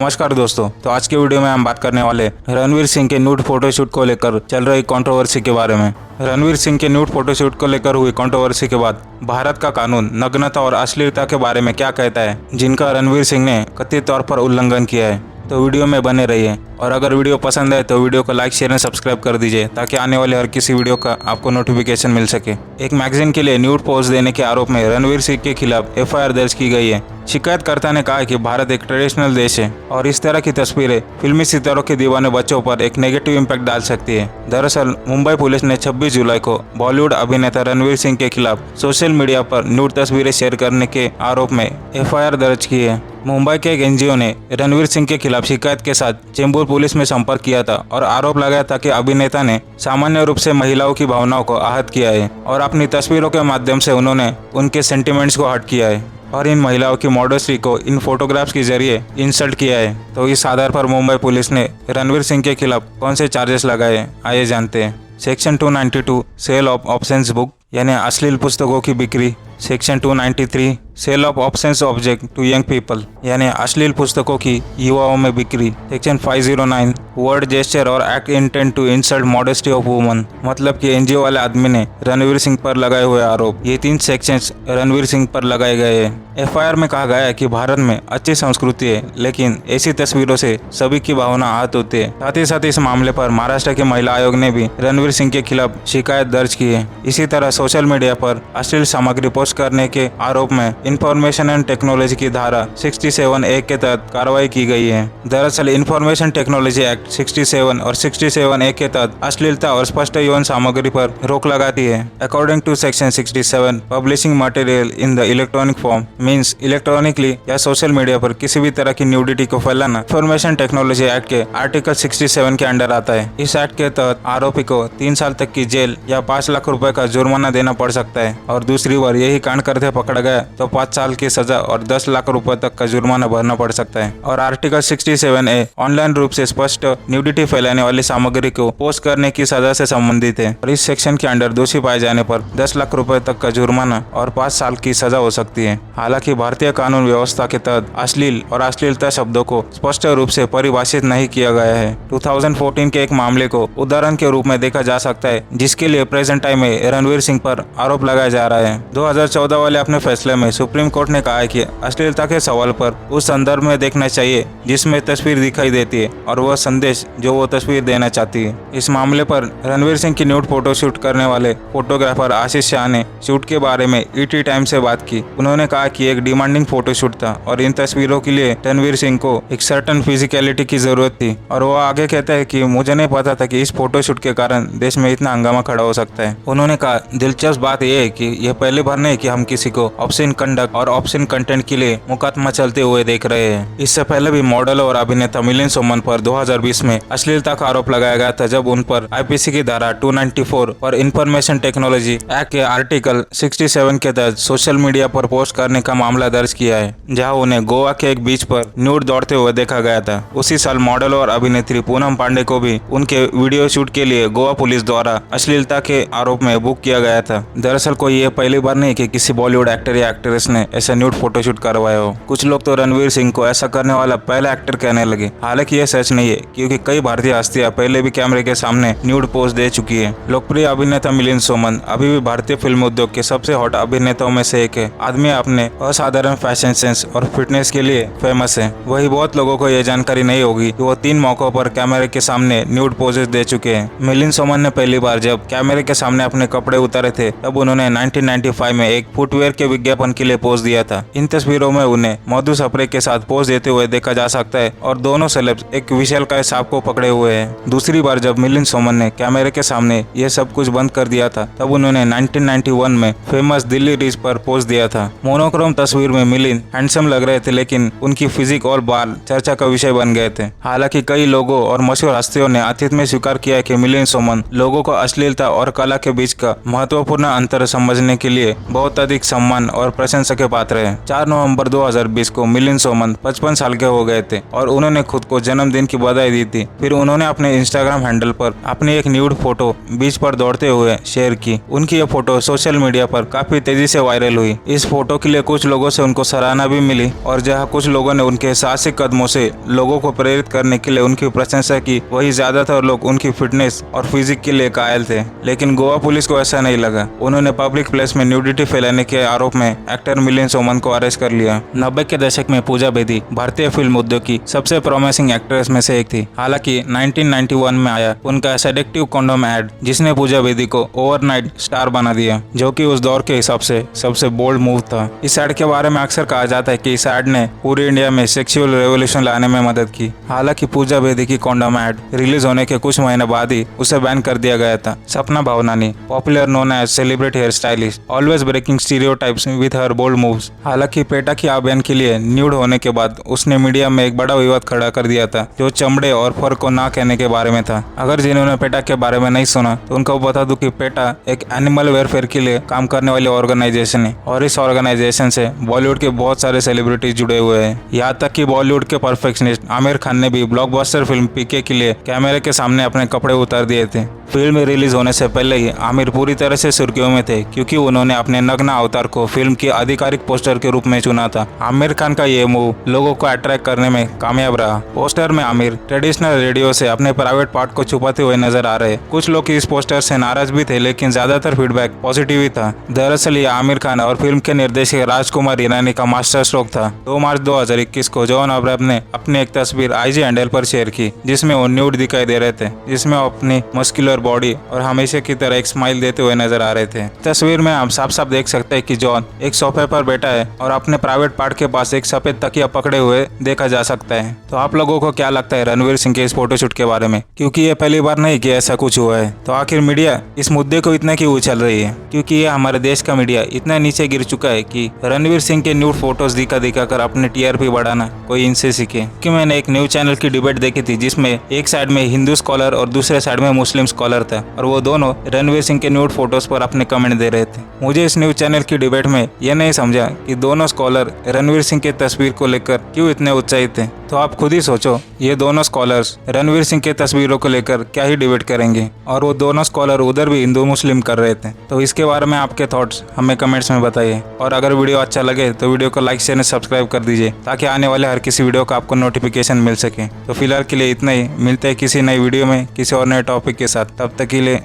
नमस्कार दोस्तों, तो आज के वीडियो में हम बात करने वाले रणवीर सिंह के न्यूड फोटोशूट को लेकर चल रही कंट्रोवर्सी के बारे में। रणवीर सिंह के न्यूड फोटोशूट को लेकर हुई कंट्रोवर्सी के बाद भारत का कानून नग्नता और अश्लीलता के बारे में क्या कहता है, जिनका रणवीर सिंह ने कथित तौर पर उल्लंघन किया है। तो वीडियो में बने रहिए और अगर वीडियो पसंद आए तो वीडियो को लाइक, शेयर और सब्सक्राइब कर दीजिए ताकि आने वाले हर किसी वीडियो का आपको नोटिफिकेशन मिल सके। एक मैगजीन के लिए न्यूड पोज देने के आरोप में रणवीर सिंह के खिलाफ एफआईआर दर्ज की गई है। शिकायतकर्ता ने कहा कि भारत एक ट्रेडिशनल देश है और इस तरह की तस्वीरें फिल्मी सितारों के दीवाने बच्चों पर एक नेगेटिव इम्पैक्ट डाल सकती है। दरअसल मुंबई पुलिस ने 26 जुलाई को बॉलीवुड अभिनेता रणवीर सिंह के खिलाफ सोशल मीडिया पर न्यूड तस्वीरें शेयर करने के आरोप में एफआईआर दर्ज की है। मुंबई के एक एनजीओ ने रणवीर सिंह के खिलाफ शिकायत के साथ चेंबूर पुलिस में संपर्क किया था और आरोप लगाया था कि अभिनेता ने सामान्य रूप से महिलाओं की भावनाओं को आहत किया है और अपनी तस्वीरों के माध्यम से उन्होंने उनके सेंटिमेंट्स को हर्ट किया है और इन महिलाओं की मॉडेस्टी को इन फोटोग्राफ्स के जरिए इंसल्ट किया है। तो इस आधार पर मुंबई पुलिस ने रणवीर सिंह के खिलाफ कौन से चार्जेस लगाए, आइए जानते हैं। Section 292 sale of obscene book यानी अश्लील पुस्तकों की बिक्री। Section 293 sale of obscene object to young people यानी अश्लील पुस्तकों की युवाओं में बिक्री। सेक्शन 509 वर्ड जेस्चर और act intent to insult modesty of woman, मतलब कि एनजीओ वाले आदमी ने रणवीर सिंह पर लगाए हुए आरोप। ये 3 सेक्शंस रणवीर सिंह पर लगाए गए हैं। एफआईआर में कहा गया है कि भारत में अच्छी संस्कृति है, लेकिन ऐसी तस्वीरों से सभी की भावना आहत होती है। साथ ही इस मामले पर महाराष्ट्र के महिला आयोग ने भी रणवीर सिंह के खिलाफ शिकायत दर्ज की है। इसी तरह सोशल मीडिया पर अश्लील सामग्री पोस्ट करने के आरोप में इंफॉर्मेशन एंड टेक्नोलॉजी की धारा 67A के तहत कार्रवाई की गई है। दरअसल इंफॉर्मेशन टेक्नोलॉजी एक्ट 67 और 67A के तहत अश्लीलता और स्पष्ट यौन सामग्री पर रोक लगाती है। According to section 67, publishing material in the electronic form means electronically या सोशल मीडिया पर किसी भी तरह की न्यूडिटी को फैलाना इंफॉर्मेशन टेक्नोलॉजी एक्ट के आर्टिकल 67 के अंडर आता है। इस एक्ट के तहत आरोपी को 3 साल तक की जेल या 5 लाख रुपए का जुर्माना देना पड़ सकता है और दूसरी बार यही कांड करते पकड़ा गया तो 5 साल की सजा और 10 लाख रुपए तक का जुर्माना भरना पड़ सकता है। और आर्टिकल 67A ऑनलाइन रूप से स्पष्ट न्यूडिटी फैलाने वाली सामग्री को पोस्ट करने की सजा से संबंधित है और इस सेक्शन के अंडर दोषी पाए जाने पर 10 लाख रुपए तक का जुर्माना और 5 साल की सजा हो सकती है। हालांकि भारतीय कानून व्यवस्था के तहत अश्लील और अश्लीलता शब्दों को स्पष्ट रूप से परिभाषित नहीं किया गया है। 2014 के एक मामले को उदाहरण के रूप में देखा जा सकता है, जिसके लिए प्रेजेंट टाइम में रणवीर सिंह पर आरोप लगाया जा रहा है। 2014 वाले अपने फैसले में सुप्रीम कोर्ट ने कहा है कि अश्लीलता के सवाल पर उस संदर्भ में देखना चाहिए जिसमें तस्वीर दिखाई देती है और वह संदेश जो वो तस्वीर देना चाहती है। इस मामले पर रणवीर सिंह की न्यूड फोटो शूट करने वाले फोटोग्राफर आशीष शाह ने शूट के बारे में ईटी टाइम से बात की। उन्होंने कहा कि एक डिमांडिंग फोटोशूट था और इन तस्वीरों के लिए रणवीर सिंह को एक सर्टन फिजिकलिटी की जरूरत थी। और वो आगे कहता है कि मुझे नहीं पता था कि इस फोटोशूट के कारण देश में इतना हंगामा खड़ा हो सकता है। उन्होंने कहा, दिलचस्प बात यह है कि यह पहली बार नहीं कि हम किसी को ऑब्सीन कंडक्ट और ऑब्सीन कंटेंट के लिए मुकदमा चलते हुए देख रहे हैं। इससे पहले भी मॉडल और अभिनेता मिलिंद सोमन पर 2020 में अश्लीलता का आरोप लगाया गया था, जब उन पर आईपीसी की धारा 294 और इंफॉर्मेशन टेक्नोलॉजी एक्ट के आर्टिकल 67 के तहत सोशल मीडिया पर पोस्ट करने का मामला दर्ज किया है, जहां उन्हें गोवा के एक बीच पर न्यूड दौड़ते हुए देखा गया था। उसी साल मॉडल और अभिनेत्री पूनम पांडे को भी उनके वीडियो शूट के लिए गोवा पुलिस द्वारा अश्लीलता के आरोप में बुक किया गया था। दरअसल कोई ये पहली बार नहीं कि किसी बॉलीवुड एक्टर या एक्ट्रेस ने ऐसा न्यूड फोटोशूट करवाया हो। कुछ लोग तो रणवीर सिंह को ऐसा करने वाला पहला एक्टर कहने लगे। हालांकि यह सच नहीं है, क्योंकि कई भारतीय हस्तियां पहले भी कैमरे के सामने न्यूड पोज दे चुकी है। लोकप्रिय अभिनेता मिलिंद सोमन अभी भी भारतीय फिल्म उद्योग के सबसे हॉट अभिनेताओं में से एक है। आदमी अपने असाधारण फैशन सेंस और फिटनेस के लिए फेमस है। वही बहुत लोगों को यह जानकारी नहीं होगी कि वो 3 मौकों पर कैमरे के सामने न्यूड पोजेस दे चुके हैं। मिलिंद सोमन ने पहली बार जब कैमरे के सामने अपने कपड़े उतारे थे, तब उन्होंने 1995 में एक फुटवेयर के विज्ञापन के लिए पोज दिया था। इन तस्वीरों में उन्हें मधु सप्रे के साथ पोज देते हुए देखा जा सकता है और दोनों सेलेब्स एक विशालकाय सांप को पकड़े हुए हैं। दूसरी बार जब मिलिंद सोमन ने कैमरे के सामने यह सब कुछ बंद कर दिया था, तब उन्होंने 1991 में फेमस दिल्ली रिज पर पोज दिया था। मोनोक्रोम तस्वीर में मिलिंद हैंडसम लग रहे थे, लेकिन उनकी फिजिक और बाल चर्चा का विषय बन गए थे। हालांकि कई लोगों और मशहूर हस्तियों ने अतीत में स्वीकार किया है कि मिलिंद सोमन लोगों को अश्लीलता और कला के बीच का महत्वपूर्ण अंतर समझने के लिए बहुत अधिक सम्मान और प्रशंसा के पात्र है। 4 नवंबर 2020 को मिलिंद सोमन 55 साल के हो गए थे और उन्होंने खुद को जन्मदिन की बधाई दी थी। फिर उन्होंने अपने इंस्टाग्राम हैंडल पर अपनी एक न्यूड फोटो बीच पर दौड़ते हुए शेयर की। उनकी यह फोटो सोशल मीडिया पर काफी तेजी से वायरल हुई। इस फोटो के लिए कुछ लोगों से उनको सराहना भी मिली और जहां कुछ लोगों ने उनके साहसिक कदमों से लोगों को प्रेरित करने के लिए उनकी प्रशंसा की, वही ज्यादातर लोग उनकी फिटनेस और फिजिक के लिए कायल थे। लेकिन गोवा पुलिस को ऐसा नहीं लगा। उन्होंने पब्लिक प्लेस में न्यूडिटी फैलाने के आरोप में एक्टर मिलिंद सोमन को अरेस्ट कर लिया। 90 के दशक में पूजा बेदी भारतीय फिल्म उद्योग की सबसे प्रॉमिसिंग एक्ट्रेस में से एक थी। हालांकि 1991 में आया उनका सेडेक्टिव कॉन्डोम एड, जिसने पूजा बेदी को ओवरनाइट स्टार बना दिया, जो कि उस दौर के हिसाब से सबसे बोल्ड मूव था। इस एड के बारे में अक्सर कहा जाता है कि इस एड ने पूरी इंडिया में सेक्सुअल रेवोल्यूशन लाने में मदद की। हालांकि पूजा बेदी की कॉन्डोम एड रिलीज होने के कुछ महीने बाद ही उसे बैन कर दिया गया था। Sapna Bhavnani, popular known as celebrity hair stylist, always breaking stereotypes with her bold moves. हालांकि पेटा की अभियान के लिए न्यूड होने के बाद उसने मीडिया में एक बड़ा विवाद खड़ा कर दिया था, जो चमड़े और फर को ना कहने के बारे में था। अगर जिन्होंने पेटा के बारे में नहीं सुना तो उनको बता दूं कि पेटा एक एनिमल वेलफेयर के लिए काम करने वाली ऑर्गेनाइजेशन है और इस ऑर्गेनाइजेशन से बॉलीवुड के बहुत सारे सेलिब्रिटीज जुड़े हुए हैं। यहाँ तक कि बॉलीवुड के परफेक्शनिस्ट आमिर खान ने भी ब्लॉकबस्टर फिल्म पीके के लिए कैमरे के सामने अपने कपड़े उतार दिए थे। फिल्म रिलीज होने से पहले ही आमिर पूरी तरह से सुर्खियों में थे, क्योंकि उन्होंने अपने नग्न अवतार को फिल्म के आधिकारिक पोस्टर के रूप में चुना था। आमिर खान का ये मूव लोगों को अट्रैक्ट करने में कामयाब रहा। पोस्टर में आमिर ट्रेडिशनल रेडियो से अपने प्राइवेट पार्ट को छुपाते हुए नजर आ रहे। कुछ लोग इस पोस्टर से नाराज भी थे, लेकिन ज्यादातर फीडबैक पॉजिटिव ही था। दरअसल ये आमिर खान और फिल्म के निर्देशक राजकुमार ईरानी का मास्टर स्ट्रोक था। 2 मार्च 2021 को जॉन अब्राहम ने अपनी एक तस्वीर आईजी हैंडल पर शेयर की, जिसमें वो न्यूड दिखाई दे रहे थे, जिसमें वो अपनी मस्कुलर बॉडी और हमेशा की तरह एक स्माइल देते हुए नजर आ रहे थे। तस्वीर में हम साफ साफ देख सकते हैं कि जॉन एक सोफे पर बैठा है और अपने प्राइवेट पार्ट के पास एक सफेद तकिया पकड़े हुए देखा जा सकता है। तो आप लोगों को क्या लगता है रणवीर सिंह के इस फोटोशूट के बारे में? क्योंकि ये पहली बार नहीं कि ऐसा कुछ हुआ है, तो आखिर मीडिया इस मुद्दे को इतना क्यों उछल रही है? क्योंकि ये हमारे देश का मीडिया इतना नीचे गिर चुका है कि रणवीर सिंह के न्यूड फोटोज दिखा कर अपने टीआरपी बढ़ाना कोई इनसे सीखे। कि मैंने एक न्यूज चैनल की डिबेट देखी थी, जिसमें एक साइड में हिंदू स्कॉलर और दूसरे साइड में मुस्लिम स्कॉलर था, और वो दोनों रणवीर सिंह के न्यूड फोटोज पर अपने कमेंट दे रहे थे। मुझे इस न्यूज चैनल की डिबेट में यह नहीं समझा कि दोनों स्कॉलर रणवीर सिंह की तस्वीर को लेकर क्यों इतने उत्साहित थे। तो आप खुद ही सोचो, ये दोनों स्कॉलर्स रणवीर सिंह के तस्वीरों को लेकर क्या ही डिबेट करेंगे, और वो दोनों स्कॉलर उधर भी हिंदू मुस्लिम कर रहे थे। तो इसके बारे में आपके थॉट्स हमें कमेंट्स में बताइए, और अगर वीडियो अच्छा लगे तो वीडियो को लाइक शेयर और सब्सक्राइब कर दीजिए, ताकि आने वाले हर किसी वीडियो का आपको नोटिफिकेशन मिल सके। तो फिलहाल के लिए इतना ही, मिलते हैं किसी नई वीडियो में किसी और नए टॉपिक के साथ। तब तक के लिए